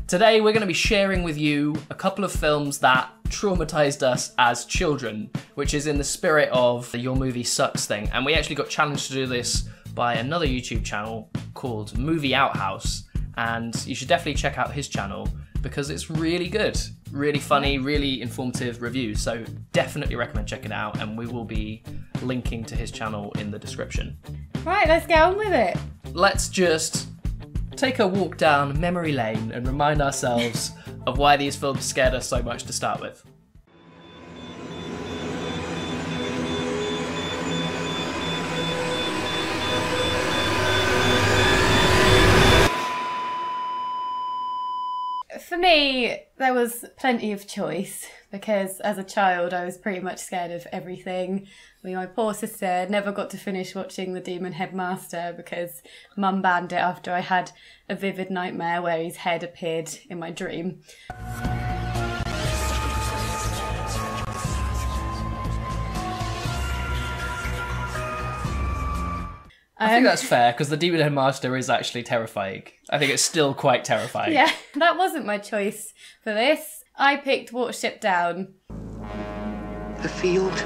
Today we're going to be sharing with you a couple of films that traumatized us as children, which is in the spirit of the Your Movie Sucks thing. And we actually got challenged to do this by another YouTube channel called Movie Outhouse. And you should definitely check out his channel because it's really good, really funny, really informative reviews. So definitely recommend checking it out, and we will be linking to his channel in the description. Right, let's get on with it. Let's just take a walk down memory lane and remind ourselves of why these films scared us so much to start with. For me, there was plenty of choice because as a child I was pretty much scared of everything. I mean, my poor sister never got to finish watching The Demon Headmaster because Mum banned it after I had a vivid nightmare where his head appeared in my dream. I think that's fair, because The Demon Headmaster is actually terrifying. I think it's still quite terrifying. Yeah, that wasn't my choice for this. I picked Watership Down. The field,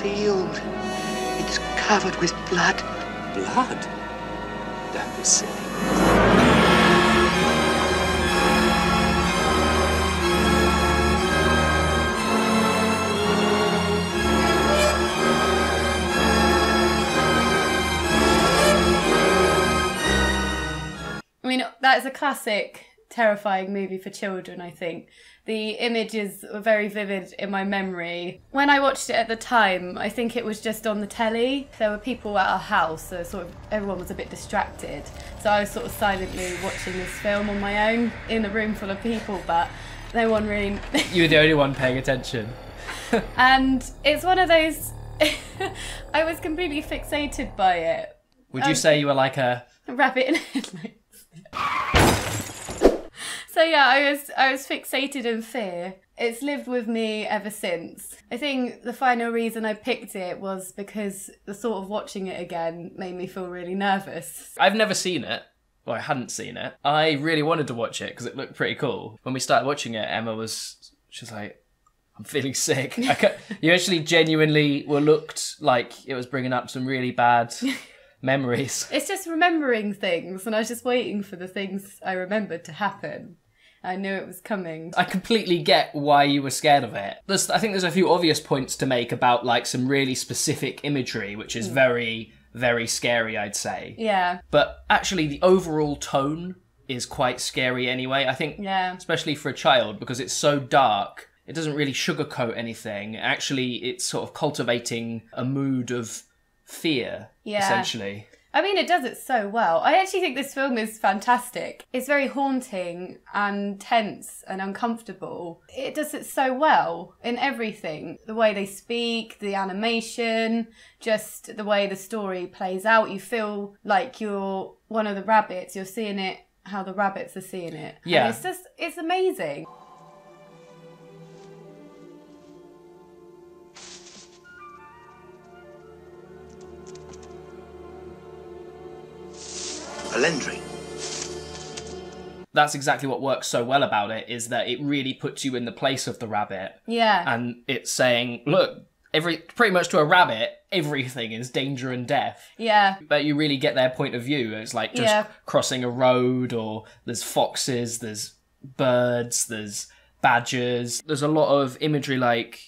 it's covered with blood. Blood? Don't be silly. I mean, that is a classic, terrifying movie for children, I think. The images were very vivid in my memory. When I watched it at the time, I think it was just on the telly. There were people at our house, so sort of everyone was a bit distracted. So I was sort of silently watching this film on my own in a room full of people, but no one really... You were the only one paying attention. And it's one of those... I was completely fixated by it. Would you say you were like a... Rabbit in headlights. So yeah, I was fixated in fear. It's lived with me ever since. I think the final reason I picked it was because the thought of watching it again made me feel really nervous. I've never seen it. Well, I hadn't seen it. I really wanted to watch it because it looked pretty cool. When we started watching it, Emma was like, I'm feeling sick. You actually genuinely looked like it was bringing up some really bad memories. It's just remembering things, and I was just waiting for the things I remembered to happen. I knew it was coming. I completely get why you were scared of it. I think there's a few obvious points to make about like some really specific imagery, which is very, very scary, I'd say. Yeah. But actually the overall tone is quite scary anyway. I think, especially for a child, because it's so dark, it doesn't really sugarcoat anything. Actually, it's sort of cultivating a mood of fear, essentially. I mean, it does it so well. I actually think this film is fantastic. It's very haunting and tense and uncomfortable. It does it so well in everything. The way they speak, the animation, just the way the story plays out. You feel like you're one of the rabbits. You're seeing it how the rabbits are seeing it. Yeah. And it's amazing. Elendri. That's exactly what works so well about it, is that it really puts you in the place of the rabbit. Yeah. And it's saying, look, pretty much to a rabbit, everything is danger and death. Yeah. But you really get their point of view. It's like just crossing a road, or there's foxes, there's birds, there's badgers. There's a lot of imagery like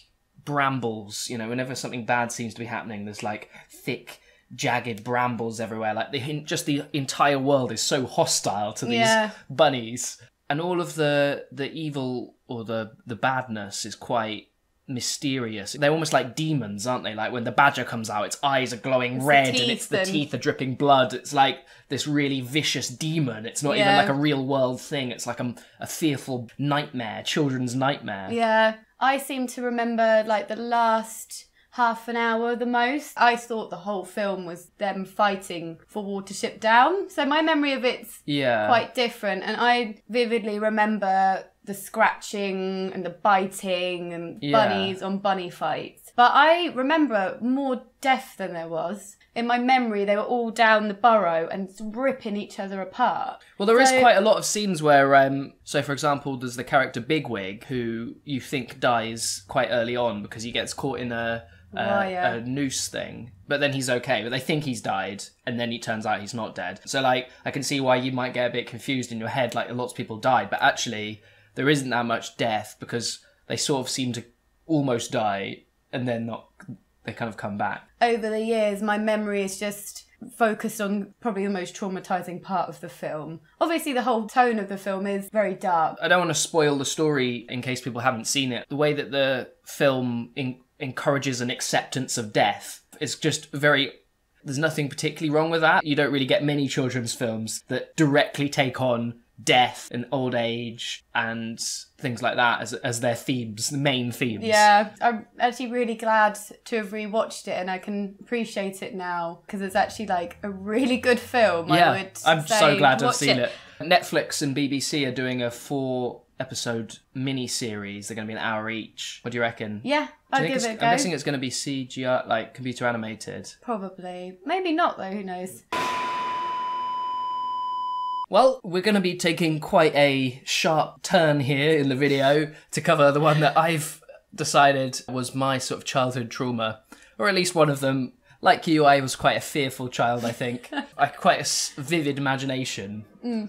brambles, you know, whenever something bad seems to be happening, there's like thick, jagged brambles everywhere. Like just the entire world is so hostile to these bunnies, and all of the evil or the badness is quite mysterious. They're almost like demons, aren't they? Like when the badger comes out, its eyes are glowing red and the teeth are dripping blood. It's like this really vicious demon. It's not even like a real world thing. It's like a fearful nightmare, children's nightmare. Yeah, I seem to remember like the last half an hour the most. I thought the whole film was them fighting for Watership Down. So my memory of it's quite different. And I vividly remember the scratching and the biting and bunnies on bunny fights. But I remember more death than there was. In my memory, they were all down the burrow and ripping each other apart. Well, there is quite a lot of scenes where, so for example, there's the character Bigwig, who you think dies quite early on because he gets caught in a noose thing. But then he's okay, but they think he's died, and then it turns out he's not dead. So, like, I can see why you might get a bit confused in your head, like, lots of people died, but actually, there isn't that much death because they sort of seem to almost die, and then they kind of come back. Over the years, my memory is just focused on probably the most traumatising part of the film. Obviously, the whole tone of the film is very dark. I don't want to spoil the story in case people haven't seen it. The way that the film encourages an acceptance of death is just there's nothing particularly wrong with that. You don't really get many children's films that directly take on death and old age and things like that as their themes, the main themes. Yeah, I'm actually really glad to have rewatched it, and I can appreciate it now because it's actually like a really good film. Yeah, I'm so glad to have seen it. Netflix and BBC are doing a 4-episode mini-series. They're going to be an hour each. What do you reckon? Yeah, I'll give it a go. I'm guessing it's going to be CGI, like computer animated. Probably. Maybe not though, who knows? Well, we're going to be taking quite a sharp turn here in the video to cover the one that I've decided was my sort of childhood trauma, or at least one of them. Like you, I was quite a fearful child, I think. I had quite a vivid imagination.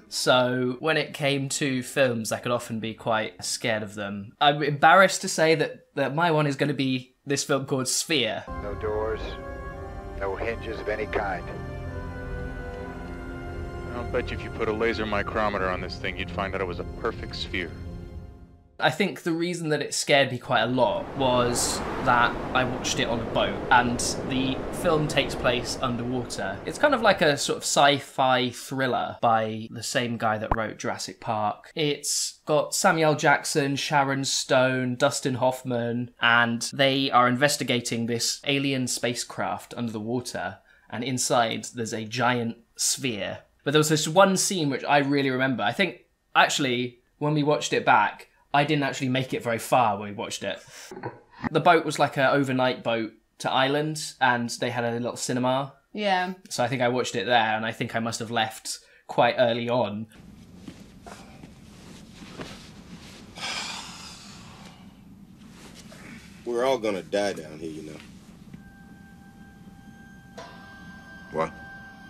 So when it came to films, I could often be quite scared of them. I'm embarrassed to say that my one is going to be this film called Sphere. No doors, no hinges of any kind. I'll bet you if you put a laser micrometer on this thing, you'd find out it was a perfect sphere. I think the reason that it scared me quite a lot was that I watched it on a boat, and the film takes place underwater. It's kind of like a sort of sci-fi thriller by the same guy that wrote Jurassic Park. It's got Samuel Jackson, Sharon Stone, Dustin Hoffman, and they are investigating this alien spacecraft under the water, and inside there's a giant sphere. But there was this one scene which I really remember. I think, actually, when we watched it back, I didn't actually make it very far when we watched it. The boat was like an overnight boat to Ireland, and they had a little cinema. Yeah. So I think I watched it there, and I think I must have left quite early on. We're all gonna die down here, you know. What?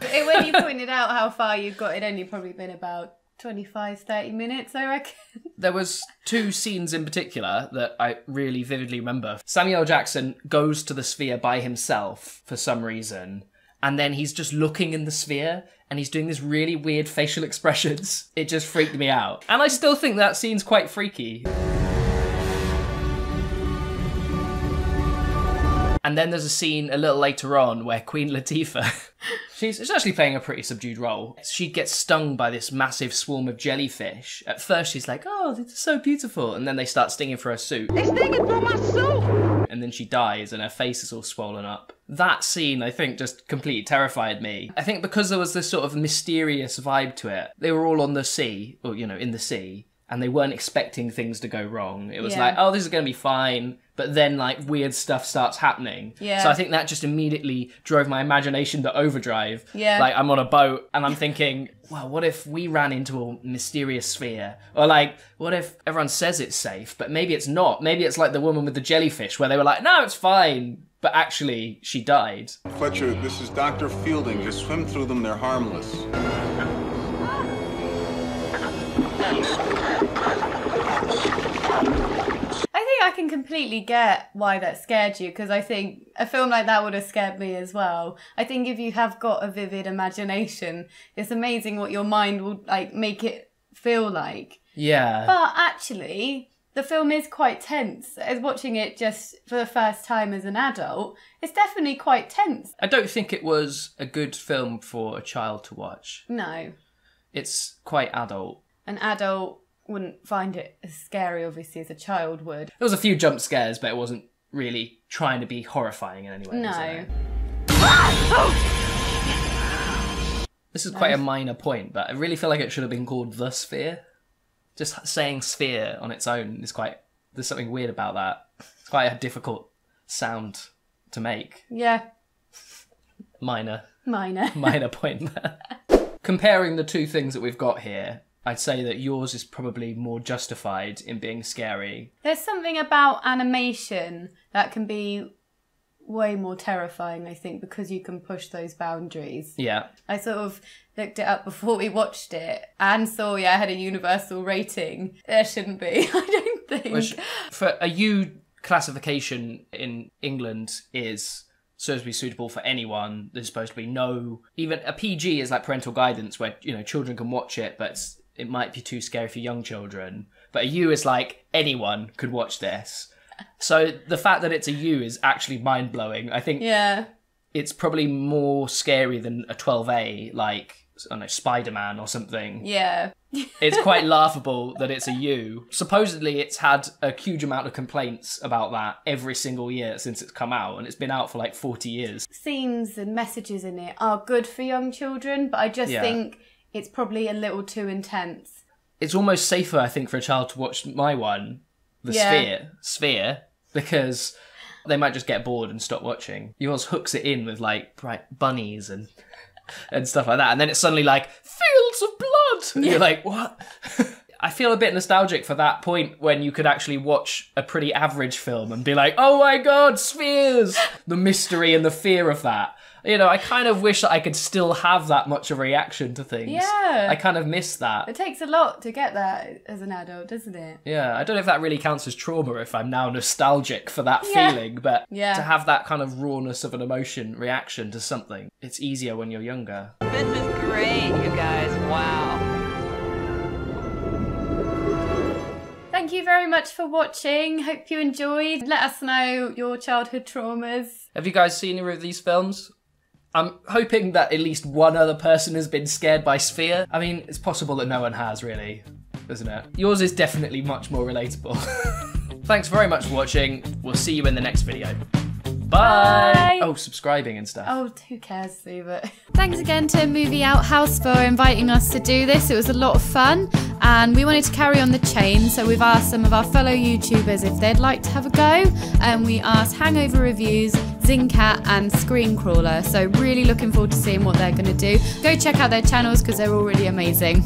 When you pointed out how far you got, it'd only probably been about 25, 30 minutes, I reckon. There was 2 scenes in particular that I really vividly remember. Samuel Jackson goes to the sphere by himself for some reason, and then he's just looking in the sphere, and he's doing this really weird facial expressions. It just freaked me out. And I still think that scene's quite freaky. And then there's a scene a little later on where Queen Latifah, she's actually playing a pretty subdued role. She gets stung by this massive swarm of jellyfish. At first she's like, oh, this is so beautiful. And then they start stinging for her suit. They're stinging for my suit! And then she dies and her face is all swollen up. That scene, I think, just completely terrified me. I think because there was this sort of mysterious vibe to it. They were all on the sea, or, you know, in the sea, and they weren't expecting things to go wrong. It was like, oh, this is going to be fine. But then, like, weird stuff starts happening. Yeah. So I think that just immediately drove my imagination to overdrive. Yeah. Like, I'm on a boat, and I'm thinking, well, what if we ran into a mysterious sphere? Or, like, what if everyone says it's safe, but maybe it's not? Maybe it's like the woman with the jellyfish, where they were like, no, it's fine. But actually, she died. Fletcher, this is Dr. Fielding. Just swim through them, they're harmless. I think I can completely get why that scared you, because I think a film like that would have scared me as well. I think if you have got a vivid imagination, it's amazing what your mind will like make it feel like. Yeah. But actually, the film is quite tense. As watching it just for the first time as an adult, it's definitely quite tense. I don't think it was a good film for a child to watch. No. It's quite adult. An adult wouldn't find it as scary, obviously, as a child would. There was a few jump scares, but it wasn't really trying to be horrifying in any way. No. This is quite a minor point, but I really feel like it should have been called The Sphere. Just saying sphere on its own is there's something weird about that. It's quite a difficult sound to make. Yeah. Minor point there. Comparing the two things that we've got here, I'd say that yours is probably more justified in being scary. There's something about animation that can be way more terrifying, I think, because you can push those boundaries. Yeah. I sort of looked it up before we watched it and saw, it had a universal rating. There shouldn't be, I don't think. Which, for a U classification in England is supposed to be suitable for anyone. There's supposed to be no... Even a PG is like parental guidance where, children can watch it, but it might be too scary for young children. But a U is like, anyone could watch this. So the fact that it's a U is actually mind-blowing. I think it's probably more scary than a 12A, like, I don't know, Spider-Man or something. Yeah. It's quite laughable that it's a U. Supposedly it's had a huge amount of complaints about that every single year since it's come out, and it's been out for like 40 years. Scenes and messages in it are good for young children, but I just think it's probably a little too intense. It's almost safer, I think, for a child to watch my one, Sphere, because they might just get bored and stop watching. Yours hooks it in with like bright bunnies and stuff like that, and then it's suddenly like fields of blood. And you're like, what? I feel a bit nostalgic for that point when you could actually watch a pretty average film and be like, oh my god, spheres! The mystery and the fear of that. I kind of wish that I could still have that much of a reaction to things. Yeah. I kind of miss that. It takes a lot to get that as an adult, doesn't it? Yeah, I don't know if that really counts as trauma if I'm now nostalgic for that feeling, but to have that kind of rawness of an emotion reaction to something, it's easier when you're younger. This is great, you guys. Wow. Thank you very much for watching. Hope you enjoyed. Let us know your childhood traumas. Have you guys seen any of these films? I'm hoping that at least one other person has been scared by Sphere. I mean, it's possible that no one has, really, isn't it? Yours is definitely much more relatable. Thanks very much for watching. We'll see you in the next video. Bye! Oh, subscribing and stuff. Oh, who cares, But Thanks again to Movie Outhouse for inviting us to do this. It was a lot of fun, and we wanted to carry on the chain, so we've asked some of our fellow YouTubers if they'd like to have a go, and we asked Hangover Reviews, Zingcat and Screencrawler, so really looking forward to seeing what they're going to do. Go check out their channels because they're all really amazing.